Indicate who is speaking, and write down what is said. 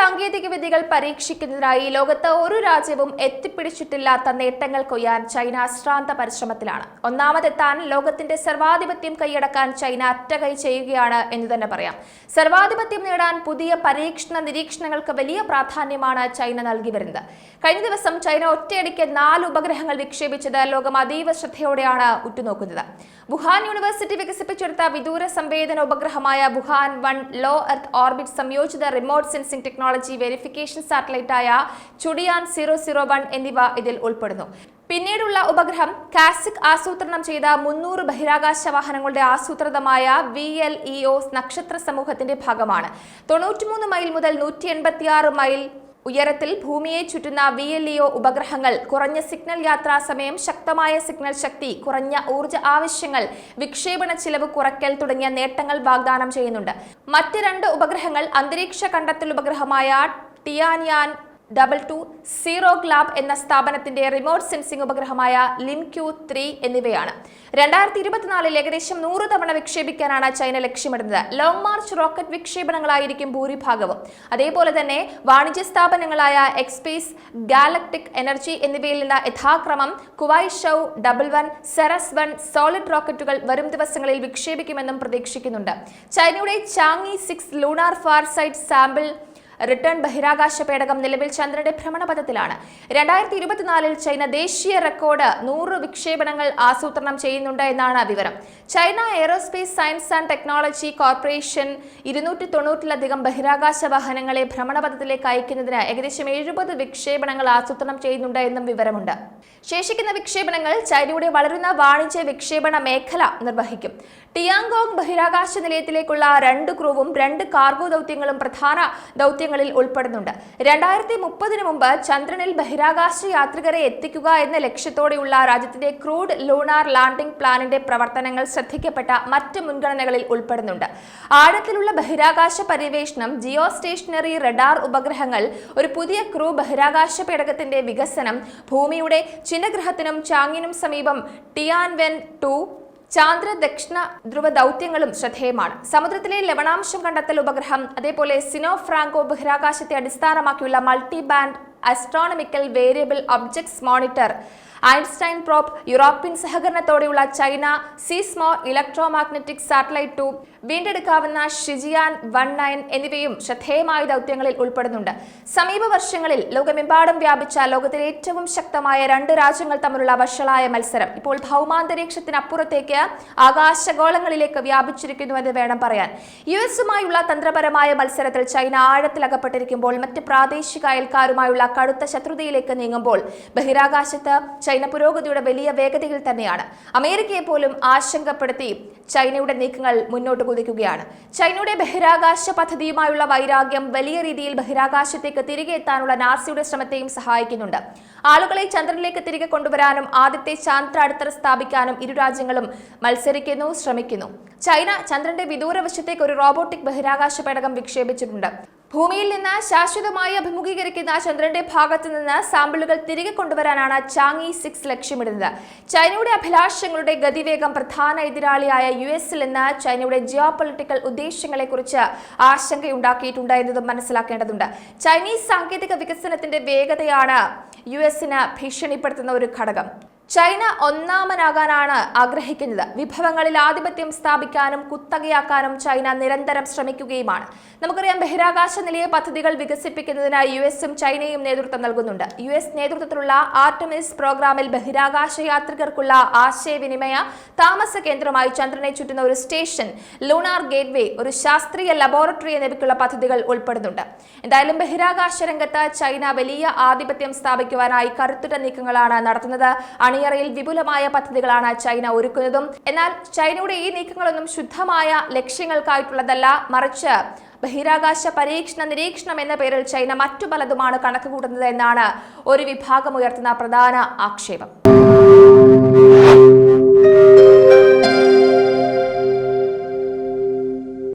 Speaker 1: സാങ്കേതിക വിദ്യകൾ പരീക്ഷിക്കുന്നതിനായി ലോകത്ത് ഒരു രാജ്യവും എത്തിപ്പിടിച്ചിട്ടില്ലാത്ത നേട്ടങ്ങൾ കൊയ്യാൻ ചൈന ശ്രാന്ത പരിശ്രമത്തിലാണ്. ഒന്നാമതെത്താൻ ലോകത്തിന്റെ സർവാധിപത്യം കൈയടക്കാൻ ചൈന അറ്റകൈ ചെയ്യുകയാണ് എന്ന് തന്നെ പറയാം. സർവാധിപത്യം നേടാൻ പുതിയ പരീക്ഷണ നിരീക്ഷണങ്ങൾക്ക് വലിയ പ്രാധാന്യമാണ് ചൈന നൽകി വരുന്നത്. കഴിഞ്ഞ ദിവസം ചൈന ഒറ്റയടിക്ക് 4 ഉപഗ്രഹങ്ങൾ വിക്ഷേപിച്ചത് ലോകം അതീവ ശ്രദ്ധയോടെയാണ് ഉറ്റുനോക്കുന്നത്. വുഹാൻ യൂണിവേഴ്സിറ്റി വികസിപ്പിച്ചെടുത്ത വിദൂര സംവേദന ഉപഗ്രഹമായ വുഹാൻ 1 ലോ എർത്ത് ഓർബിറ്റ് സംയോജിത റിമോട്ട് സെൻസിംഗ് ടെക്നോളജി വെരിഫിക്കേഷൻ സാറ്റലൈറ്റായ ചുഡിയാൻ 001 എന്നിവ ഇതിൽ ഉൾപ്പെടുന്നു. പിന്നീടുള്ള ഉപഗ്രഹം കാസിക് ആസൂത്രണം ചെയ്ത 300 ബഹിരാകാശ വാഹനങ്ങളുടെ ആസൂത്രിതമായ VLEO നക്ഷത്ര സമൂഹത്തിന്റെ ഭാഗമാണ്. 93 മൈൽ മുതൽ 186 മൈൽ ഉയരത്തിൽ ഭൂമിയെ ചുറ്റുന്ന VLEO ഉപഗ്രഹങ്ങൾ കുറഞ്ഞ സിഗ്നൽ യാത്രാ സമയം, ശക്തമായ സിഗ്നൽ ശക്തി, കുറഞ്ഞ ഊർജ്ജ ആവശ്യങ്ങൾ, വിക്ഷേപണ ചിലവ് കുറയ്ക്കൽ തുടങ്ങിയ നേട്ടങ്ങൾ വാഗ്ദാനം ചെയ്യുന്നുണ്ട്. മറ്റ് 2 ഉപഗ്രഹങ്ങൾ അന്തരീക്ഷ കണ്ടെത്തൽ ഉപഗ്രഹമായ ടിയാൻയാൻ 22 സീറോഗ് ലാബ് എന്ന സ്ഥാപനത്തിന്റെ റിമോട്ട് സെൻസിംഗ് ഉപഗ്രഹമായ LIMQ-3 എന്നിവയാണ്. 2024 ഏകദേശം 100 തവണ വിക്ഷേപിക്കാനാണ് ചൈന ലക്ഷ്യമിടുന്നത്. ലോങ് മാർച്ച് റോക്കറ്റ് വിക്ഷേപണങ്ങളായിരിക്കും ഭൂരിഭാഗവും. അതേപോലെ തന്നെ വാണിജ്യ സ്ഥാപനങ്ങളായ എക്സ്പേസ്, ഗാലക്ടിക് എനർജി എന്നിവയിൽ നിന്ന് യഥാക്രമം കുവൈഷൌ 11, സെറസ് 1 സോളിഡ് റോക്കറ്റുകൾ വരും ദിവസങ്ങളിൽ വിക്ഷേപിക്കുമെന്നും പ്രതീക്ഷിക്കുന്നുണ്ട്. ചൈനയുടെ Chang'e 6 lunar far side sample return ബഹിരാകാശ പേടകം നിലവിൽ ചന്ദ്രന്റെ ഭ്രമണപഥത്തിലാണ്. 2024 ചൈന ദേശീയ റെക്കോർഡ് 100 വിക്ഷേപണങ്ങൾ ആസൂത്രണം ചെയ്യുന്നുണ്ട് എന്നാണ് വിവരം. China aerospace science and technology corporation 290-ലധികം ബഹിരാകാശ വാഹനങ്ങളെ ഭ്രമണപഥത്തിലേക്ക് അയക്കുന്നതിന് ഏകദേശം 70 വിക്ഷേപണങ്ങൾ ആസൂത്രണം ചെയ്യുന്നുണ്ട് എന്നും വിവരമുണ്ട്. ശേഷിക്കുന്ന വിക്ഷേപണങ്ങൾ ചൈനയുടെ വളരുന്ന വാണിജ്യ വിക്ഷേപണ മേഖല നിർവഹിക്കും. ടിയാങ്കോങ് ബഹിരാകാശ നിലയത്തിലേക്കുള്ള 2 ക്രൂവും 2 കാർഗോ ദൗത്യങ്ങളും പ്രധാന ദൗത്യങ്ങളിൽ ഉൾപ്പെടുന്നുണ്ട്. 2030 മുമ്പ് ചന്ദ്രനിൽ ബഹിരാകാശ യാത്രികരെ എത്തിക്കുക എന്ന ലക്ഷ്യത്തോടെയുള്ള രാജ്യത്തിന്റെ ക്രൂഡ് ലൂണാർ ലാൻഡിംഗ് പ്ലാനിന്റെ പ്രവർത്തനങ്ങൾ ശ്രദ്ധിക്കപ്പെട്ട മറ്റ് മുൻഗണനകളിൽ ഉൾപ്പെടുന്നുണ്ട്. ആഴത്തിലുള്ള ബഹിരാകാശ പര്യവേഷണം, ജിയോ സ്റ്റേഷനറി റഡാർ ഉപഗ്രഹങ്ങൾ, ഒരു പുതിയ ക്രൂ ബഹിരാകാശ പേടകത്തിന്റെ വികസനം, ഭൂമിയുടെ ചിഹ്നഗ്രഹത്തിനും ചാങ്ങിനും സമീപം ടിയാൻവെൻ 2 ചാന്ദ്ര ദക്ഷിണ ധ്രുവ ദൗത്യങ്ങളും ശ്രദ്ധേയമാണ്. സമുദ്രത്തിലെ ലവണാംശം കണ്ടെത്തൽ ഉപഗ്രഹം, അതേപോലെ സിനോ ഫ്രാങ്കോ ബഹിരാകാശത്തെ അടിസ്ഥാനമാക്കിയുള്ള multi band astronomical variable objects monitor, Einstein probe, European സഹകരണത്തോടെയുള്ള ചൈന സീസ്മോ ഇലക്ട്രോമാഗ്നറ്റിക് സാറ്റലൈറ്റ് 2, വീണ്ടെടുക്കാവുന്ന ഷിജിയാൻ 19 എന്നിവയും ശ്രദ്ധേയമായ ദൗത്യങ്ങളിൽ ഉൾപ്പെടുന്നുണ്ട്. സമീപ വർഷങ്ങളിൽ ലോകമെമ്പാടും വ്യാപിച്ച ലോകത്തിലെ ഏറ്റവും ശക്തമായ 2 രാജ്യങ്ങൾ തമ്മിലുള്ള വഷളായ മത്സരം ഇപ്പോൾ ഭൗമാന്തരീക്ഷത്തിനപ്പുറത്തേക്ക് ആകാശഗോളങ്ങളിലേക്ക് വ്യാപിച്ചിരിക്കുന്നുവെന്ന് വേണം പറയാൻ. US-ഉമായുള്ള തന്ത്രപരമായ മത്സരത്തിൽ ചൈന ആഴത്തിലകപ്പെട്ടിരിക്കുമ്പോൾ, മറ്റ് പ്രാദേശിക അയൽക്കാരുമായുള്ള കടുത്ത ശത്രുതയിലേക്ക് നീങ്ങുമ്പോൾ ബഹിരാകാശത്ത് ചൈന പുരോഗതിയുടെ വലിയ വേഗതയിൽ തന്നെയാണ്. അമേരിക്കയെ പോലും ആശങ്കപ്പെടുത്തി ചൈനയുടെ നീക്കങ്ങൾ മുന്നോട്ട് കുതിക്കുകയാണ്. ചൈനയുടെ ബഹിരാകാശ പദ്ധതിയുമായുള്ള വൈരാഗ്യം വലിയ രീതിയിൽ ബഹിരാകാശത്തേക്ക് തിരികെ എത്താനുള്ള നാസയുടെ ശ്രമത്തെയും സഹായിക്കുന്നുണ്ട്. ആളുകളെ ചന്ദ്രനിലേക്ക് തിരികെ കൊണ്ടുവരാനും ആദ്യത്തെ ചാന്ദ്ര അടിത്തറ സ്ഥാപിക്കാനും ഇരു രാജ്യങ്ങളും ശ്രമിക്കുന്നു. ചൈന ചന്ദ്രന്റെ വിദൂരവശത്തേക്ക് ഒരു റോബോട്ടിക് ബഹിരാകാശ പേടകം വിക്ഷേപിച്ചിട്ടുണ്ട്. ഭൂമിയിൽ നിന്ന് ശാശ്വതമായി അഭിമുഖീകരിക്കുന്ന ചന്ദ്രന്റെ ഭാഗത്തു നിന്ന് സാമ്പിളുകൾ തിരികെ കൊണ്ടുവരാനാണ് ചാങ്യി 6 ലക്ഷ്യമിടുന്നത്. ചൈനയുടെ അഭിലാഷങ്ങളുടെ ഗതിവേഗം പ്രധാന എതിരാളിയായ US-ൽ നിന്ന് ചൈനയുടെ ജിയോ പൊളിറ്റിക്കൽ ഉദ്ദേശങ്ങളെക്കുറിച്ച് ആശങ്കയുണ്ടാക്കിയിട്ടുണ്ട് എന്നതും മനസ്സിലാക്കേണ്ടതുണ്ട്. ചൈനീസ് സാങ്കേതിക വികസനത്തിന്റെ വേഗതയാണ് US-ന് ഭീഷണിപ്പെടുത്തുന്ന ഒരു ഘടകം. ചൈന ഒന്നാമനാകാനാണ് ആഗ്രഹിക്കുന്നത്. വിഭവങ്ങളിൽ ആധിപത്യം സ്ഥാപിക്കാനും കുത്തകയാക്കാനും ചൈന നിരന്തരം ശ്രമിക്കുകയുമാണ്. നമുക്കറിയാം, ബഹിരാകാശ നിലയ പദ്ധതികൾ വികസിപ്പിക്കുന്നതിന് US-ഉം ചൈനയും നേതൃത്വം നൽകുന്നുണ്ട്. US നേതൃത്വത്തിലുള്ള ആർടെമിസ് പ്രോഗ്രാമിൽ ബഹിരാകാശ യാത്രികർക്കുള്ള ആശയവിനിമയ താമസ കേന്ദ്രമായി ചന്ദ്രനെ ചുറ്റുന്ന ഒരു സ്റ്റേഷൻ, ലൂണാർ ഗേറ്റ്വേ, ഒരു ശാസ്ത്രീയ ലബോറട്ടറി എന്നിവയ്ക്കുള്ള പദ്ധതികൾ ഉൾപ്പെടുന്നുണ്ട്. എന്തായാലും ബഹിരാകാശ രംഗത്ത് ചൈന വലിയ ആധിപത്യം സ്ഥാപിക്കുവാനായി കരുത്തുറ്റ നീക്കങ്ങളാണ് നടത്തുന്നത്. അണിയറയിൽ വിപുലമായ പദ്ധതികളാണ് ചൈന ഒരുക്കുന്നതും. എന്നാൽ ചൈനയുടെ ഈ നീക്കങ്ങളൊന്നും ശുദ്ധമായ ലക്ഷ്യങ്ങൾക്കായിട്ടുള്ളതല്ല, മറിച്ച് ബഹിരാകാശ പരീക്ഷണ നിരീക്ഷണം എന്ന പേരിൽ ചൈന മറ്റു പലതുമാണ് കണക്കുകൂട്ടുന്നത് എന്നാണ് ഒരു വിഭാഗം ഉയർത്തുന്ന പ്രധാന ആക്ഷേപം.